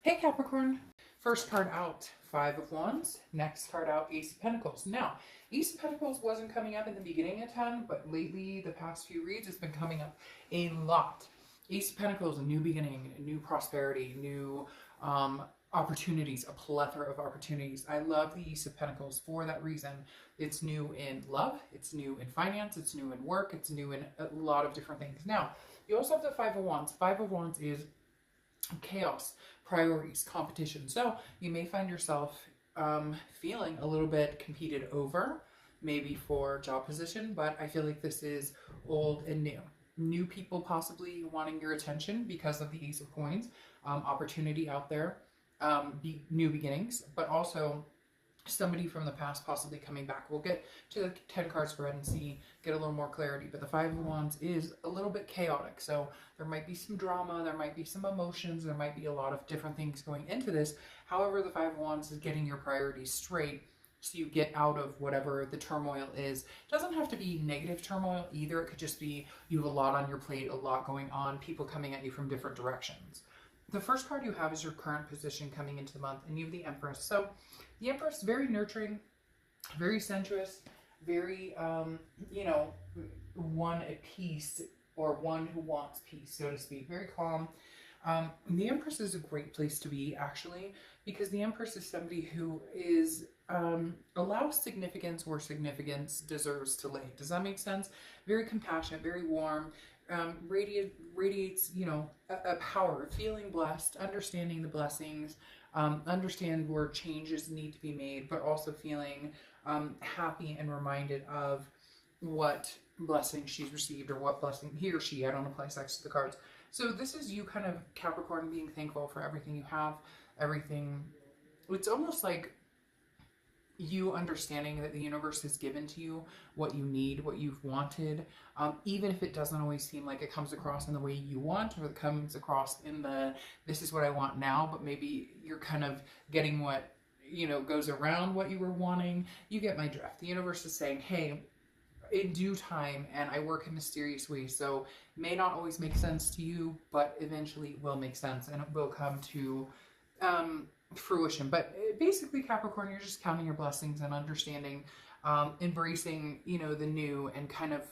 Hey Capricorn, first card out, Five of Wands. Next card out, Ace of Pentacles. Now, Ace of Pentacles wasn't coming up in the beginning a ton, but lately, the past few reads, it's been coming up a lot. Ace of Pentacles, a new beginning, new prosperity, new opportunities, a plethora of opportunities. I love the Ace of Pentacles for that reason. It's new in love, it's new in finance, it's new in work, it's new in a lot of different things. Now, you also have the Five of Wands. Five of Wands is chaos, priorities, competition. So you may find yourself feeling a little bit competed over, maybe for job position, but I feel like this is old and new. New people possibly wanting your attention because of the Ace of Coins, opportunity out there, new beginnings, but also somebody from the past possibly coming back. We'll get to the 10 card spread and get a little more clarity, but the Five of Wands is a little bit chaotic. So there might be some drama, there might be some emotions, there might be a lot of different things going into this. However, the Five of Wands is getting your priorities straight so you get out of whatever the turmoil is. It doesn't have to be negative turmoil either. It could just be you have a lot on your plate, a lot going on, people coming at you from different directions. The first card you have is your current position coming into the month, and you have the Empress. So the Empress is very nurturing, very sensuous, very, one at peace, or one who wants peace, so to speak. Very calm. The Empress is a great place to be, actually, because the Empress is somebody who is allows significance where significance deserves to lay. Does that make sense? Very compassionate, very warm, radiates, a power, feeling blessed, understanding the blessings, understand where changes need to be made, but also feeling happy and reminded of what blessing she's received, or what blessing he or she, I don't apply sex to the cards. So this is you kind of, Capricorn, being thankful for everything you have, everything. It's almost like you understanding that the universe has given to you what you need, what you've wanted, even if it doesn't always seem like it comes across in the way you want, or it comes across in the, this is what I want now, but maybe you're kind of getting what, goes around what you were wanting. You get my drift. The universe is saying, hey, in due time, and I work in mysterious ways, so may not always make sense to you, but eventually it will make sense, and it will come to fruition. But basically, Capricorn, you're just counting your blessings and understanding, embracing, the new, and kind of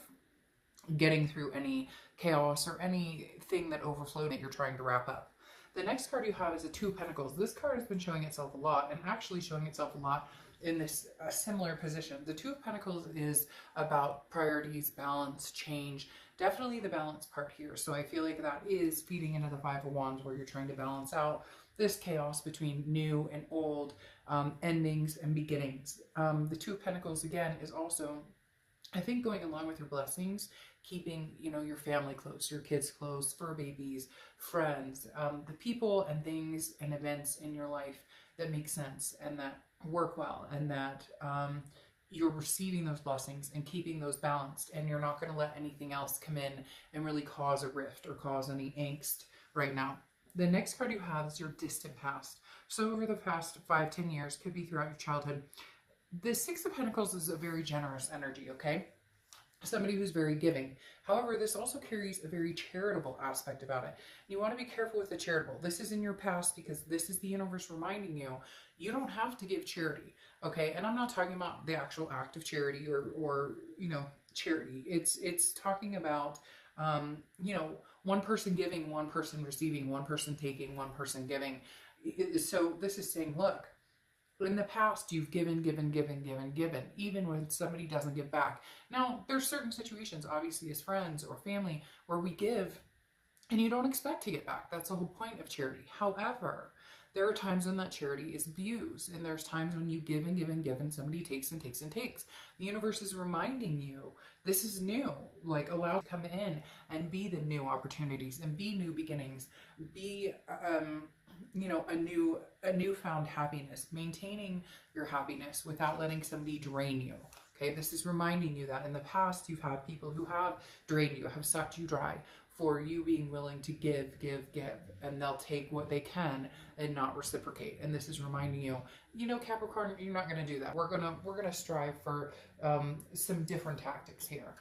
getting through any chaos or anything that overflowed that you're trying to wrap up. The next card you have is a Two of Pentacles. This card has been showing itself a lot, and actually showing itself a lot in this similar position. The Two of Pentacles is about priorities, balance, change. Definitely the balance part here. So I feel like that is feeding into the Five of Wands, where you're trying to balance out this chaos between new and old, endings and beginnings. The Two of Pentacles, again, is also, I think, going along with your blessings, keeping, your family close, your kids close, fur babies, friends, the people and things and events in your life that make sense and that work well, and that you're receiving those blessings and keeping those balanced, and you're not going to let anything else come in and really cause a rift or cause any angst right now. The next card you have is your distant past. So over the past 5-10 years, could be throughout your childhood. The Six of Pentacles is a very generous energy, okay? Somebody who's very giving. However, this also carries a very charitable aspect about it. You want to be careful with the charitable. This is in your past, because this is the universe reminding you, you don't have to give charity, okay? And I'm not talking about the actual act of charity or charity. It's talking about, one person giving, one person receiving, one person taking, one person giving. So this is saying, look, in the past, you've given, even when somebody doesn't give back. Now, there's certain situations, obviously, as friends or family, where we give and you don't expect to get back. That's the whole point of charity. However, there are times when that charity is abused, and there's times when you give and somebody takes and takes and takes. The universe is reminding you, this is new. Like, allow it to come in and be the new opportunities and be new beginnings, be a newfound happiness, maintaining your happiness without letting somebody drain you. Okay, this is reminding you that in the past you've had people who have drained you, have sucked you dry, for you being willing to give, and they'll take what they can and not reciprocate. And this is reminding you, Capricorn, you're not going to do that. We're gonna strive for some different tactics here.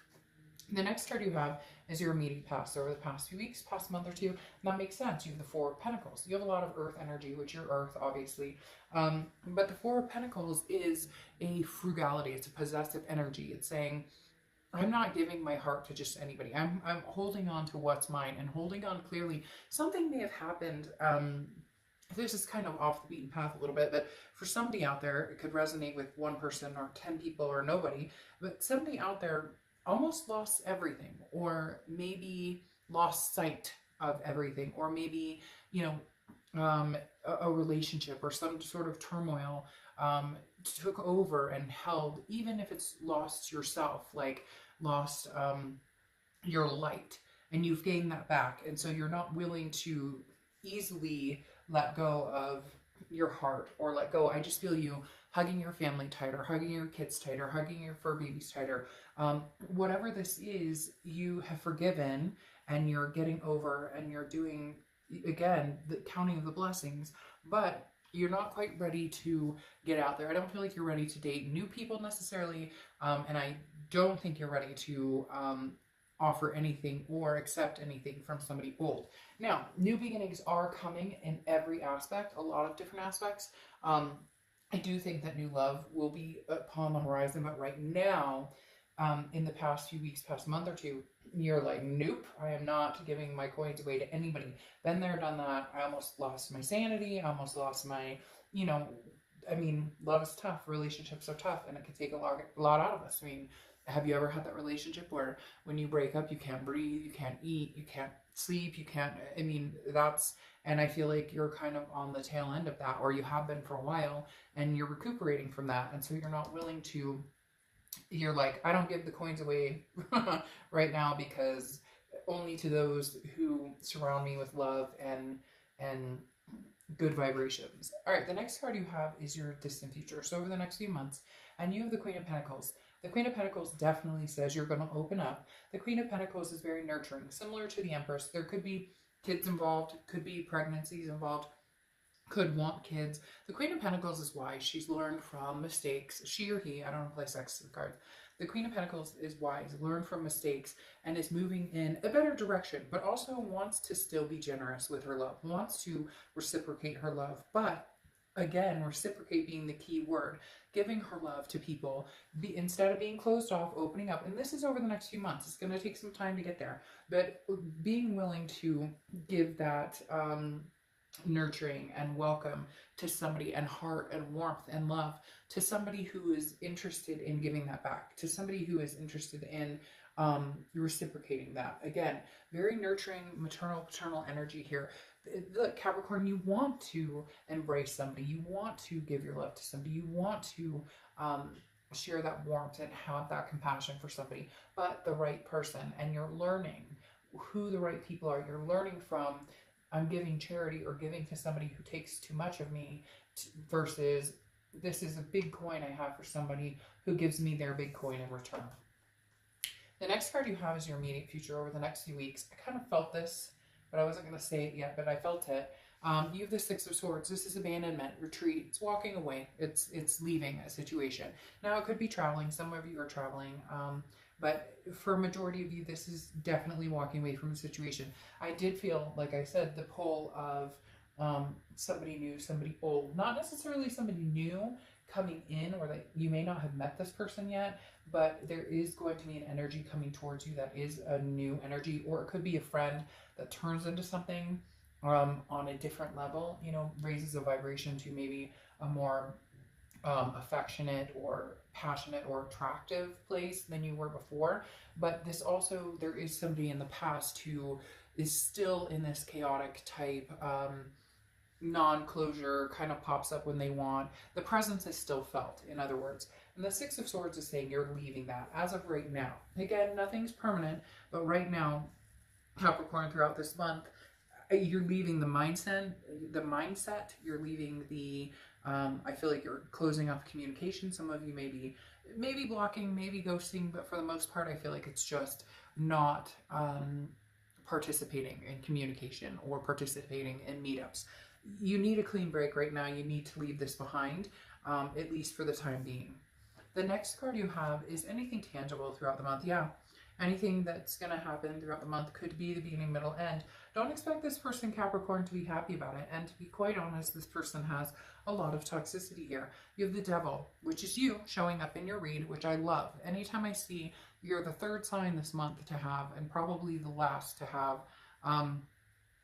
The next card you have is your immediate past. So over the past few weeks, past month or two, that makes sense. You have the Four of Pentacles. You have a lot of earth energy, which you're earth, obviously. But the Four of Pentacles is a frugality. It's a possessive energy. It's saying, I'm not giving my heart to just anybody. I'm holding on to what's mine and holding on clearly. Something may have happened. This is kind of off the beaten path a little bit, but for somebody out there, it could resonate with one person or 10 people or nobody. But somebody out there almost lost everything, or maybe lost sight of everything, or maybe, you know, a relationship or some sort of turmoil took over and held, even if it's lost yourself, like lost your light, and you've gained that back. And so you're not willing to easily let go of your heart, or let go. I just feel you hugging your family tighter, hugging your kids tighter, hugging your fur babies tighter. Whatever this is, you have forgiven and you're getting over, and you're doing, again, the counting of the blessings, but you're not quite ready to get out there. I don't feel like you're ready to date new people necessarily, and I don't think you're ready to offer anything or accept anything from somebody old. Now, new beginnings are coming in every aspect, a lot of different aspects. I do think that new love will be upon the horizon, but right now, in the past few weeks, past month or two, you're like, nope, I am not giving my coins away to anybody. Been there, done that. I almost lost my sanity. I almost lost my, you know, I mean, love is tough. Relationships are tough, and it can take a lot out of us. I mean, have you ever had that relationship where when you break up, you can't breathe, you can't eat, you can't sleep, you can't, I mean, that's, and I feel like you're kind of on the tail end of that, or you have been for a while, and you're recuperating from that. And so you're not willing to, you're like, I don't give the coins away right now, because only to those who surround me with love and good vibrations. All right, the next card you have is your distant future. So over the next few months, and you have the Queen of Pentacles. The Queen of Pentacles definitely says you're going to open up. The Queen of Pentacles is very nurturing, similar to the Empress. There could be kids involved, could be pregnancies involved, could want kids. The Queen of Pentacles is wise. She's learned from mistakes. She or he, I don't want to play sex cards. The Queen of Pentacles is wise, learned from mistakes, and is moving in a better direction, but also wants to still be generous with her love, wants to reciprocate her love. But again, reciprocate being the key word, giving her love to people, instead of being closed off, opening up. And this is over the next few months. It's going to take some time to get there, but being willing to give that nurturing and welcome to somebody, and heart and warmth and love to somebody who is interested in giving that back, to somebody who is interested in reciprocating that. Again, very nurturing, maternal, paternal energy here. Look, Capricorn, you want to embrace somebody, you want to give your love to somebody, you want to share that warmth and have that compassion for somebody, but the right person. And you're learning who the right people are. You're learning from, I'm giving charity or giving to somebody who takes too much of me, versus this is a big coin I have for somebody who gives me their big coin in return. The next card you have is your immediate future over the next few weeks. I kind of felt this, but I wasn't going to say it yet, but I felt it. You have the Six of Swords. This is abandonment, retreat. It's walking away. It's leaving a situation. Now, it could be traveling. Some of you are traveling. But for a majority of you, this is definitely walking away from a situation. I did feel, like I said, the pull of somebody new, somebody old. Not necessarily somebody new coming in, or that you may not have met this person yet, but there is going to be an energy coming towards you that is a new energy, or it could be a friend that turns into something on a different level, you know, raises a vibration to maybe a more affectionate or passionate or attractive place than you were before. But this also, there is somebody in the past who is still in this chaotic type non-closure, kind of pops up when they want. The presence is still felt, in other words. And the Six of Swords is saying you're leaving that as of right now. Again, nothing's permanent, but right now, Capricorn, throughout this month, you're leaving the mindset, you're leaving the, I feel like you're closing off communication. Some of you may be blocking, maybe ghosting, but for the most part, I feel like it's just not participating in communication or participating in meetups. You need a clean break right now. You need to leave this behind, at least for the time being. The next card you have is anything tangible throughout the month. Yeah, Anything that's going to happen throughout the month could be the beginning, middle, end. Don't expect this person, Capricorn, to be happy about it. And to be quite honest, this person has a lot of toxicity here. You have the Devil, which is you showing up in your read, which I love. Anytime I see you're the third sign this month to have, and probably the last to have,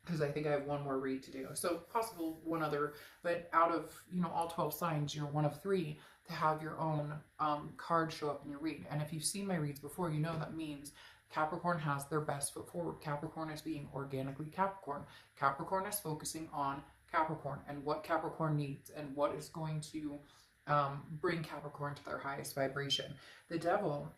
because I think I have one more read to do. So possible one other, but out of, you know, all 12 signs, you're one of 3 to have your own card show up in your read. And if you've seen my reads before, you know that means Capricorn has their best foot forward. Capricorn is being organically Capricorn. Capricorn is focusing on Capricorn and what Capricorn needs and what is going to bring Capricorn to their highest vibration. The Devil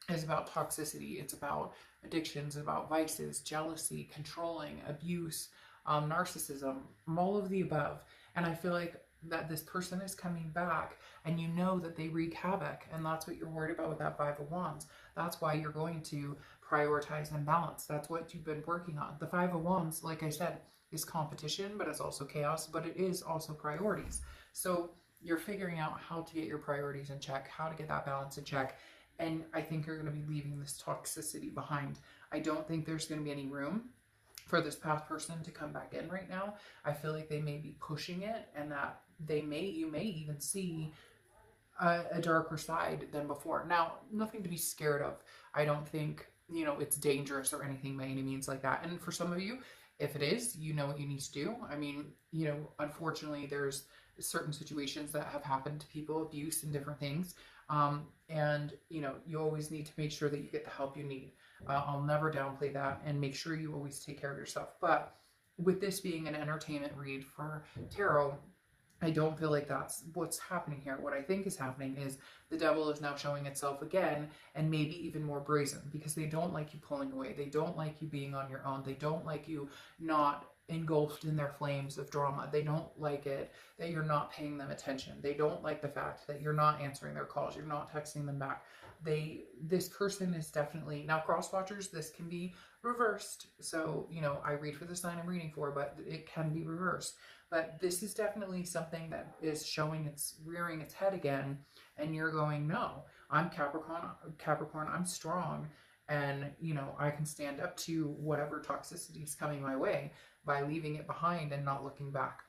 is about toxicity. It's about addictions, about vices, jealousy, controlling, abuse, narcissism, all of the above. And I feel like that this person is coming back, and you know that they wreak havoc, and that's what you're worried about with that 5 of Wands. That's why you're going to prioritize and balance. That's what you've been working on. The 5 of Wands, like I said, is competition, but it's also chaos, but it is also priorities. So you're figuring out how to get your priorities in check, how to get that balance in check, and I think you're going to be leaving this toxicity behind. I don't think there's going to be any room for this past person to come back in right now. I feel like they may be pushing it, and that you may even see a darker side than before. Now, nothing to be scared of. I don't think, you know, it's dangerous or anything by any means like that. And for some of you, if it is, you know what you need to do. I mean, you know, unfortunately, there's certain situations that have happened to people, abuse and different things. And, you know, you always need to make sure that you get the help you need. I'll never downplay that, and make sure you always take care of yourself. But with this being an entertainment read for tarot, I don't feel like that's what's happening here. What I think is happening is the Devil is now showing itself again, and maybe even more brazen, because they don't like you pulling away. They don't like you being on your own. They don't like you not engulfed in their flames of drama. They don't like it that you're not paying them attention. They don't like the fact that you're not answering their calls. You're not texting them back. This person is definitely, now cross watchers, this can be reversed. So, you know, I read for the sign I'm reading for, but it can be reversed. But this is definitely something that is rearing its head again. And you're going, no, I'm Capricorn, I'm strong. And, you know, I can stand up to whatever toxicity is coming my way by leaving it behind and not looking back.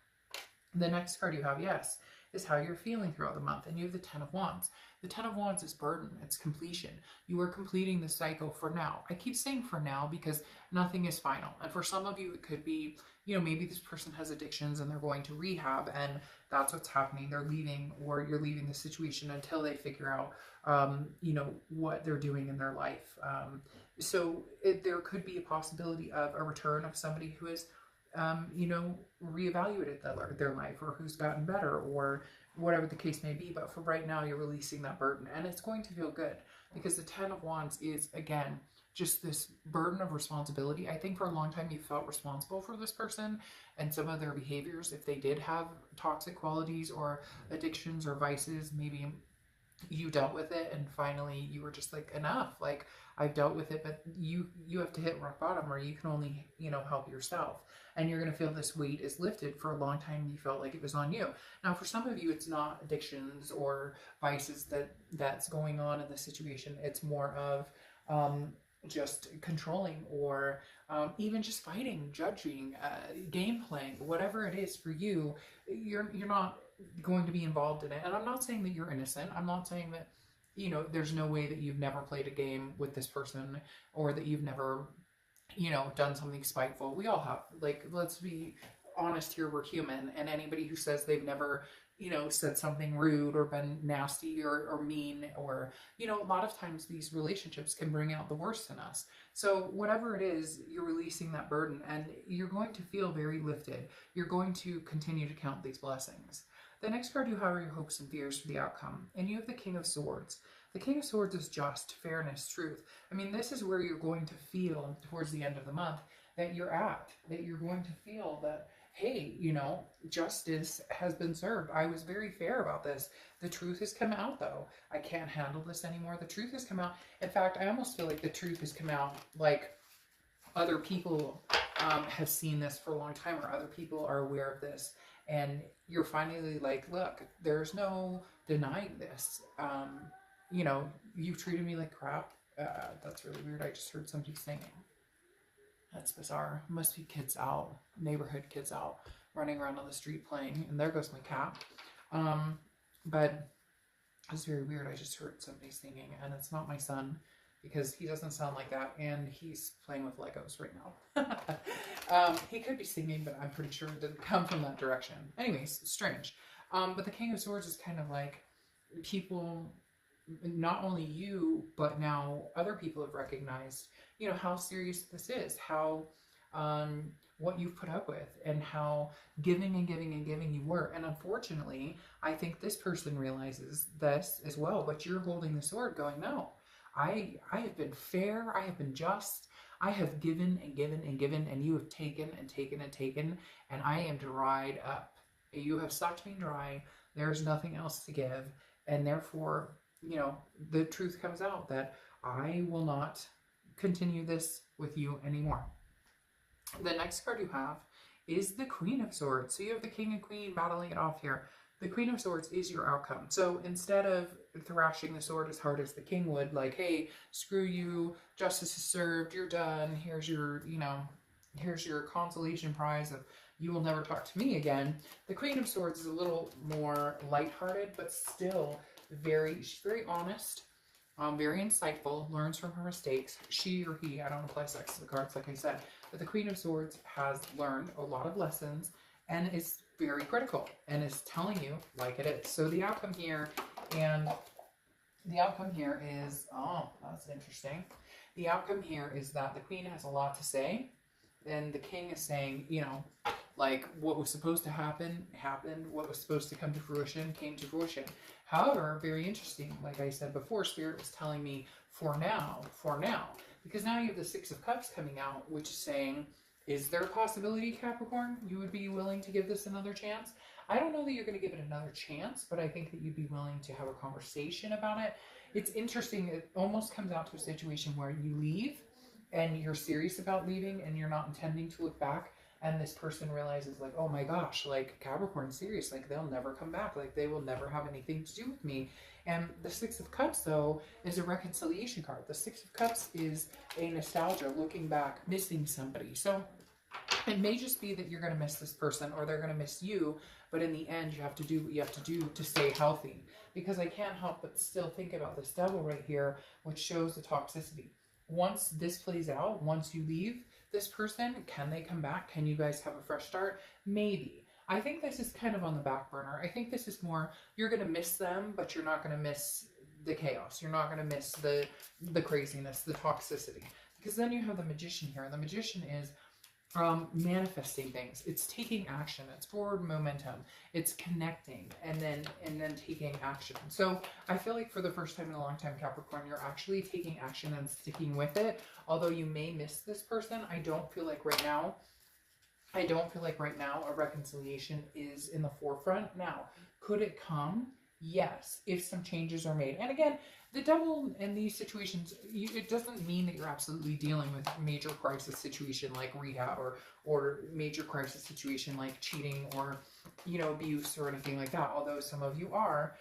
The next card you have, yes, is how you're feeling throughout the month. And you have the 10 of Wands. The 10 of Wands is burden. It's completion. You are completing the cycle for now. I keep saying for now because nothing is final. And for some of you, it could be, you know, maybe this person has addictions and they're going to rehab, and that's what's happening. They're leaving, or you're leaving the situation until they figure out, you know, what they're doing in their life. So there could be a possibility of a return of somebody who is, you know, reevaluated their life, or who's gotten better, or whatever the case may be. But for right now, you're releasing that burden, and it's going to feel good, because the 10 of Wands is, again, just this burden of responsibility. I think for a long time you felt responsible for this person and some of their behaviors. If they did have toxic qualities or addictions or vices, maybe you dealt with it, and finally you were just like, enough, like, I've dealt with it. But you have to hit rock bottom, or you can only, you know, help yourself. And you're going to feel this weight is lifted. For a long time you felt like it was on you. Now for some of you, it's not addictions or vices that's going on in the situation. It's more of just controlling, or even just fighting, judging, game playing, whatever it is for you. You're not going to be involved in it. And I'm not saying that you're innocent. I'm not saying that, you know, there's no way that you've never played a game with this person, or that you've never, you know, done something spiteful. We all have. Like, let's be honest here, we're human. And anybody who says they've never, you know, said something rude or been nasty or mean, or, you know, a lot of times these relationships can bring out the worst in us. So whatever it is, you're releasing that burden, and you're going to feel very lifted. You're going to continue to count these blessings. The next card you have are your hopes and fears for the outcome. And you have the King of Swords. The King of Swords is just, fairness, truth. I mean, this is where you're going to feel towards the end of the month that you're at, that you're going to feel that, hey, you know, justice has been served. I was very fair about this. The truth has come out, though. I can't handle this anymore. The truth has come out. In fact, I almost feel like the truth has come out, like other people have seen this for a long time, or other people are aware of this. And you're finally like, look, there's no denying this. You know, you've treated me like crap. That's really weird. I just heard somebody singing. That's bizarre. Must be kids out, neighborhood kids out, running around on the street playing. And there goes my cat. But it's very weird. I just heard somebody singing, and it's not my son, because he doesn't sound like that, and he's playing with Legos right now. He could be singing, but I'm pretty sure it didn't come from that direction. Anyways, strange. But the King of Swords is kind of like people, not only you, but now other people have recognized, you know, how serious this is, how, what you've put up with, and how giving and giving and giving you were. And unfortunately, I think this person realizes this as well, but you're holding the sword going, no, I have been fair, I have been just, I have given and given and given, and you have taken and taken and taken, and I am dried up. You have sucked me dry, there's nothing else to give, and therefore, you know, the truth comes out that I will not continue this with you anymore. The next card you have is the Queen of Swords. So you have the King and Queen battling it off here. The Queen of Swords is your outcome. So instead of thrashing the sword as hard as the King would, like, hey, screw you, justice is served, you're done, here's your, you know, here's your consolation prize of you will never talk to me again. The Queen of Swords is a little more lighthearted, but still she's very honest, very insightful, learns from her mistakes. She or he, I don't apply sex to the cards, like I said, but the Queen of Swords has learned a lot of lessons and is very critical and is telling you like it is. So the outcome here, is, oh, that's interesting. The outcome here is that the Queen has a lot to say, and the King is saying, you know, like, what was supposed to happen, happened. What was supposed to come to fruition, came to fruition. However, very interesting, like I said before, Spirit was telling me, for now. Because now you have the Six of Cups coming out, which is saying, is there a possibility, Capricorn, you would be willing to give this another chance? I don't know that you're going to give it another chance, but I think that you'd be willing to have a conversation about it. It's interesting. It almost comes out to a situation where you leave, and you're serious about leaving, and you're not intending to look back. And this person realizes, like, oh my gosh, like, Capricorn's serious. Like, they'll never come back. Like, they will never have anything to do with me. And the Six of Cups, though, is a reconciliation card. The Six of Cups is a nostalgia, looking back, missing somebody. So it may just be that you're going to miss this person, or they're going to miss you. But in the end, you have to do what you have to do to stay healthy. Because I can't help but still think about this Devil right here, which shows the toxicity. Once this plays out, once you leave this person, can they come back? Can you guys have a fresh start? Maybe. I think this is kind of on the back burner. I think this is more, you're going to miss them, but you're not going to miss the chaos. You're not going to miss the craziness, the toxicity. Because then you have the Magician here. And the Magician is manifesting things. It's taking action. It's forward momentum. It's connecting and then taking action. So I feel like for the first time in a long time, Capricorn, you're actually taking action and sticking with it. Although you may miss this person, I don't feel like right now a reconciliation is in the forefront. Now, could it come? Yes, if some changes are made. And again, the Devil in these situations, it doesn't mean that you're absolutely dealing with a major crisis situation like rehab or major crisis situation like cheating or, you know, abuse or anything like that. Although some of you are,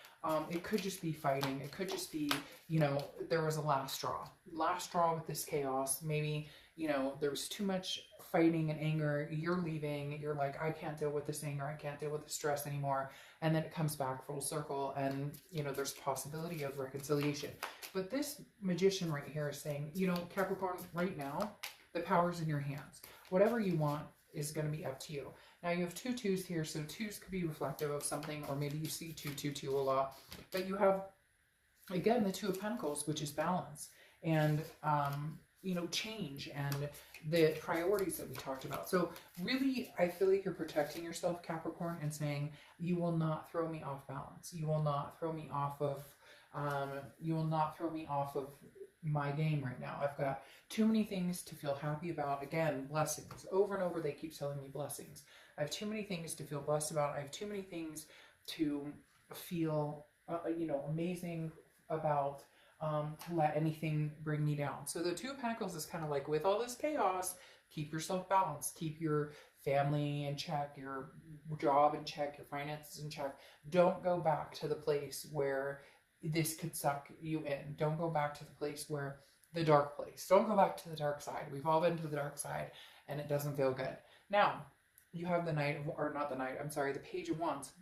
it could just be fighting. It could just be, you know, there was a last straw with this chaos. Maybe, you know, there was too much fighting and anger. You're leaving. You're like, I can't deal with this anger. I can't deal with the stress anymore. And then it comes back full circle and, you know, there's possibility of reconciliation. But this Magician right here is saying, you know, Capricorn, right now, the power's in your hands. Whatever you want is going to be up to you. Now you have two twos here, so twos could be reflective of something, or maybe you see 222 a lot. But you have, again, the Two of Pentacles, which is balance and, you know, change and the priorities that we talked about. So really, I feel like you're protecting yourself, Capricorn, and saying, you will not throw me off balance. You will not throw me off of, my game right now. I've got too many things to feel happy about. Again, blessings. Over and over, they keep telling me blessings. I have too many things to feel blessed about. I have too many things to feel, you know, amazing about, to let anything bring me down. So the Two of Pentacles is kind of like, with all this chaos, keep yourself balanced. Keep your family in check, your job in check, your finances in check. Don't go back to the place where this could suck you in. Don't go back to the place where the dark place. Don't go back to the dark side. We've all been to the dark side and it doesn't feel good. Now, you have the the Page of Wands,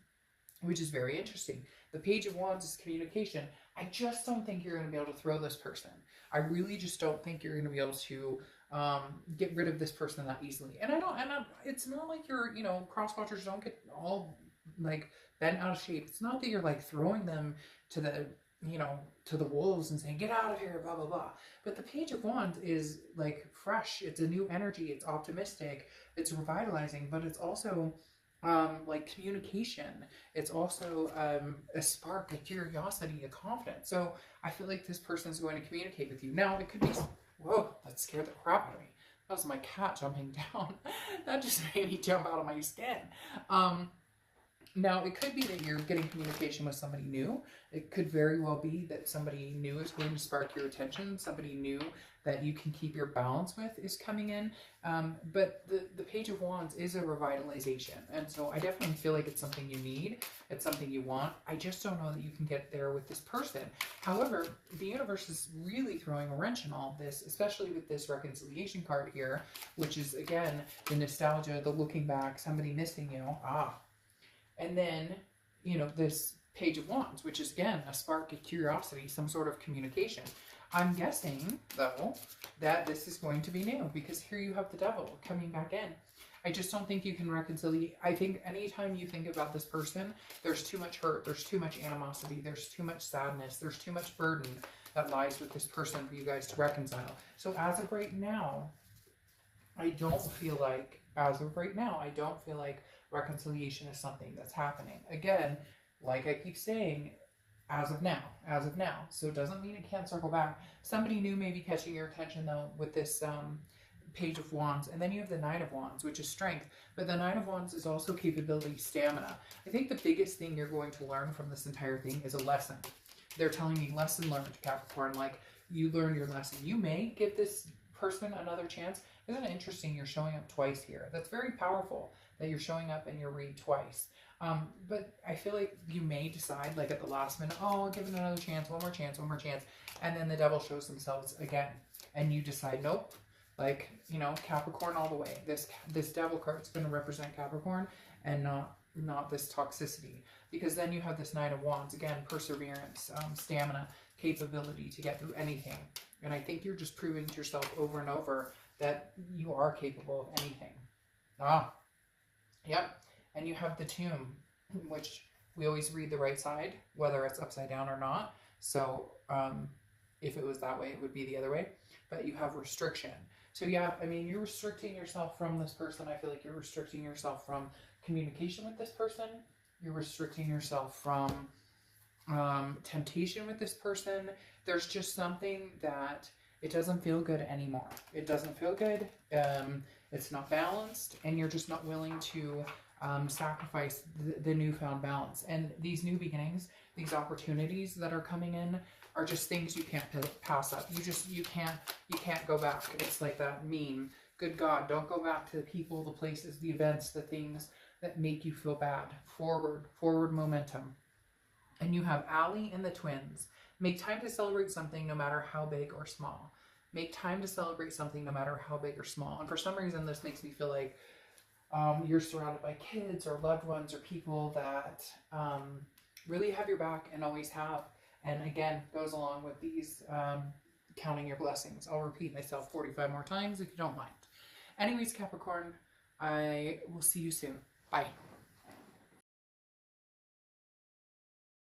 which is very interesting. The Page of Wands is communication. I just don't think you're going to be able to throw this person. I really just don't think you're going to be able to get rid of this person that easily. And it's not like you're, cross watchers don't get all like bent out of shape. It's not that you're like throwing them to the, to the wolves and saying, get out of here, blah, blah, blah. But the Page of Wands is like fresh. It's a new energy. It's optimistic. It's revitalizing, but it's also like communication. It's also a spark, a curiosity, a confidence. So I feel like this person is going to communicate with you. Now, it could be, whoa, that scared the crap out of me. That was my cat jumping down. That just made me jump out of my skin. Now, it could be that you're getting communication with somebody new. It could very well be that somebody new is going to spark your attention. Somebody new that you can keep your balance with is coming in. But the Page of Wands is a revitalization. And so I definitely feel like it's something you need. It's something you want. I just don't know that you can get there with this person. However, the universe is really throwing a wrench in all of this, especially with this reconciliation card here, which is, again, the nostalgia, the looking back, somebody missing you. And then, this Page of Wands, which is, again, a spark of curiosity, some sort of communication. I'm guessing, though, that this is going to be new, because here you have the Devil coming back in. I just don't think you can reconcile. I think anytime you think about this person, there's too much hurt, there's too much animosity, there's too much sadness, there's too much burden that lies with this person for you guys to reconcile. So as of right now, I don't feel like reconciliation is something that's happening. Again, like I keep saying, as of now. So it doesn't mean it can't circle back. Somebody new may be catching your attention, though, with this Page of Wands. And then you have the Knight of Wands, which is strength. But the Knight of Wands is also capability, stamina. I think the biggest thing you're going to learn from this entire thing is a lesson. They're telling me lesson learned, Capricorn. Like, you learn your lesson. You may give this person another chance. Isn't it interesting you're showing up twice here? That's very powerful that you're showing up and you're read twice. But I feel like you may decide, like at the last minute, oh, I'll give it another chance, one more chance. And then the Devil shows themselves again. And you decide, nope, like, Capricorn all the way. This Devil card is going to represent Capricorn and not this toxicity. Because then you have this Knight of Wands, again, perseverance, stamina, capability to get through anything. And I think you're just proving to yourself over and over that you are capable of anything. Yep. And you have the Tomb, which we always read the right side, whether it's upside down or not. So if it was that way, it would be the other way. But you have restriction. So yeah, I mean, you're restricting yourself from this person. I feel like you're restricting yourself from communication with this person. You're restricting yourself from temptation with this person. There's just something that it doesn't feel good anymore. It doesn't feel good. It's not balanced, and you're just not willing to sacrifice the newfound balance. And these new beginnings, these opportunities that are coming in, are just things you can't pass up. You can't go back. It's like that meme. Good God, don't go back to the people, the places, the events, the things that make you feel bad. Forward momentum. And you have Allie and the twins. Make time to celebrate something no matter how big or small. Make time to celebrate something no matter how big or small. And for some reason, this makes me feel like you're surrounded by kids or loved ones or people that really have your back and always have. And again, goes along with these counting your blessings. I'll repeat myself 45 more times if you don't mind. Anyways, Capricorn, I will see you soon. Bye.